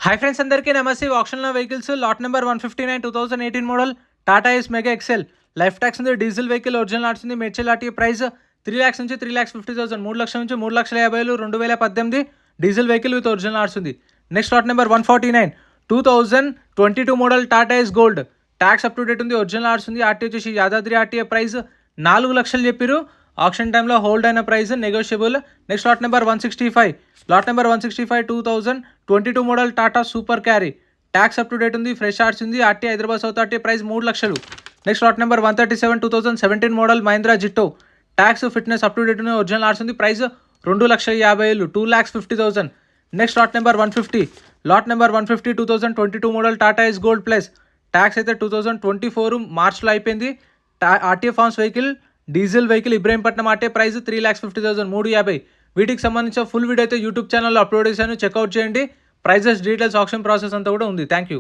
Hi friends, అందరికీ నమస్తే. ఆప్షన్లో vehicles lot number 159 2018 model Tata Ace mega XL. Life tax ఉంది. డీజిల్ వెహికల్ ఒరిజినల్ ఆర్ట్స్ ఉంది. మెర్చల్ ఆర్టీ ప్రైస్ 3,00,000 నుంచి 3,50,000, 3 లక్షల నుంచి 3,50,000, 2018 diesel vehicle with original arts ఉంది. Next lot number 149 2022 model Tata Ace gold. Tax up to date ఉంది. ఒరిజినల్ ఆర్ట్స్ ఉంది. RT వచ్చేసి యాదాద్రి ఆర్టీఏ ప్రైస్ 4 లక్షలు చెప్పారు. ఆప్షన్ టైంలో హోల్డ్ అయిన price negotiable. Next lot number 165 2022 model Tata super carry. Tax up to date ఉంది. Fresh arts ఉంది. RT Hyderabad south RT price 3 లక్షలు. Next lot number 137 2017 model Mahindra Jeeto. Tax fitness up to date ఉంది. Original arts ఉంది. Price 2,50,000, 2,50,000. Next lot number 150 2022 model Tata Ace gold plus. Tax అయితే 2024 మార్చ్లో అయిపోయింది. RTA forms vehicle, diesel vehicle, Ibrahimpatnam RTA price 3,50,000, 350. వీటికి సంబంధించిన full video అయితే YouTube ఛానల్లో అప్లోడ్ చేశాను. చెక్అవుట్ చేయండి. ప్రైజెస్, డీటెయిల్స్, ఆప్షన్ ప్రాసెస్ అంతా కూడా ఉంది. Thank you.